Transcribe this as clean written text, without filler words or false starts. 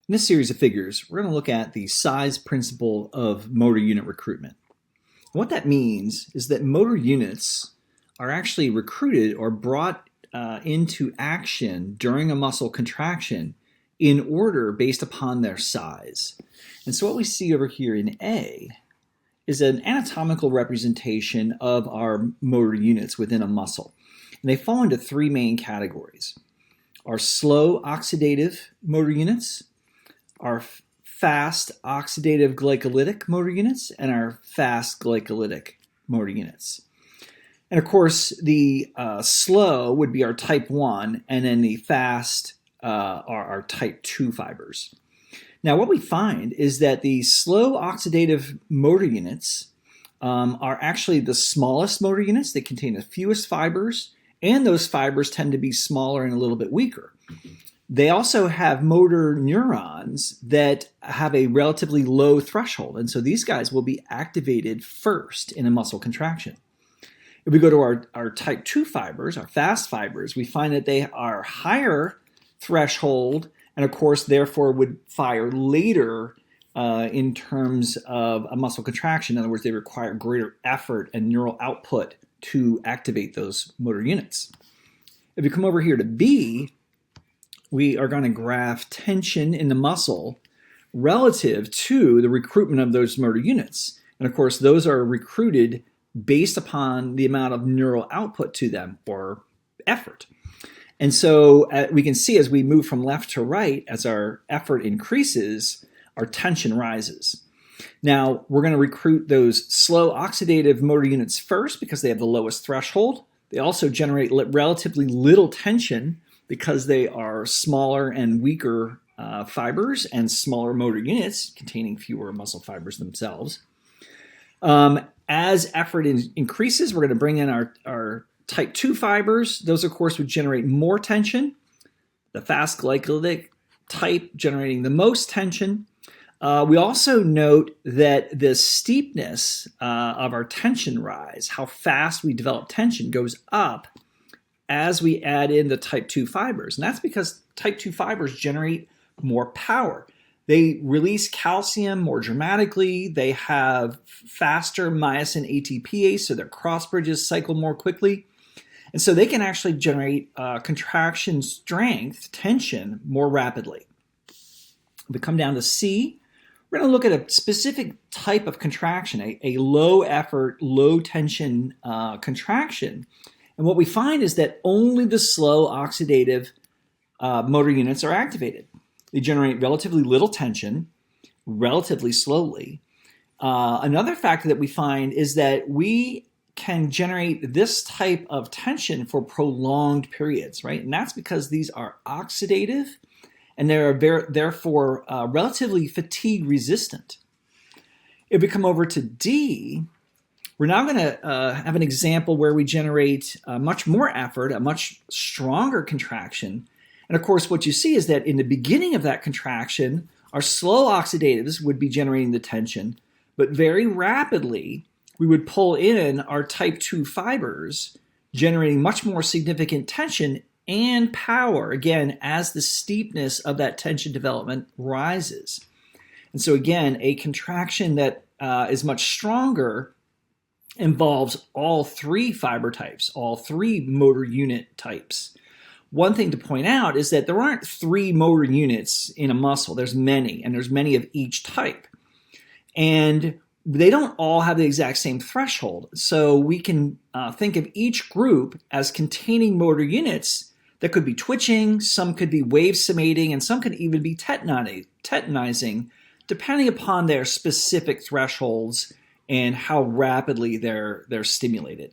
In this series of figures, we're going to look at the size principle of motor unit recruitment. What that means is that motor units are actually recruited or brought into action during a muscle contraction in order based upon their size. And so what we see over here in A is an anatomical representation of our motor units within a muscle. And they fall into three main categories: our slow oxidative motor units, our fast oxidative glycolytic motor units, and our fast glycolytic motor units. And of course, the slow would be our type 1, and then the fast are our type 2 fibers. Now, what we find is that the slow oxidative motor units are actually the smallest motor units. They contain the fewest fibers, and those fibers tend to be smaller and a little bit weaker. They also have motor neurons that have a relatively low threshold, and so these guys will be activated first in a muscle contraction. If we go to our type 2 fibers, our fast fibers, we find that they are higher threshold and, of course, therefore would fire later in terms of a muscle contraction. In other words, they require greater effort and neural output to activate those motor units. If you come over here to B, we are going to graph tension in the muscle relative to the recruitment of those motor units. And of course, those are recruited based upon the amount of neural output to them, or effort. And so we can see as we move from left to right, as our effort increases, our tension rises. Now, we're going to recruit those slow oxidative motor units first because they have the lowest threshold. They also generate relatively little tension because they are smaller and weaker fibers and smaller motor units containing fewer muscle fibers themselves. As effort increases, we're going to bring in our type 2 fibers. Those, of course, would generate more tension. The fast glycolytic type generating the most tension. We also note that the steepness of our tension rise, how fast we develop tension, goes up as we add in the type 2 fibers. And that's because type 2 fibers generate more power. They release calcium more dramatically. They have faster myosin ATPase, so their cross bridges cycle more quickly. And so they can actually generate contraction strength, tension, more rapidly. If we come down to C, we're going to look at a specific type of contraction, a low effort, low tension contraction. And what we find is that only the slow oxidative motor units are activated. They generate relatively little tension, relatively slowly. Another factor that we find is that we can generate this type of tension for prolonged periods, right? And that's because these are oxidative and they're therefore relatively fatigue resistant. If we come over to D, we're now going to have an example where we generate much more effort, a much stronger contraction. And of course, what you see is that in the beginning of that contraction, our slow oxidatives would be generating the tension, but very rapidly, we would pull in our type 2 fibers, generating much more significant tension and power, again, as the steepness of that tension development rises. And so again, a contraction that is much stronger involves all three fiber types, all three motor unit types. One thing to point out is that there aren't three motor units in a muscle. There's many, and there's many of each type. And they don't all have the exact same threshold. So we can think of each group as containing motor units that could be twitching, some could be wave summating, and some could even be tetanizing, depending upon their specific thresholds and how rapidly they're stimulated.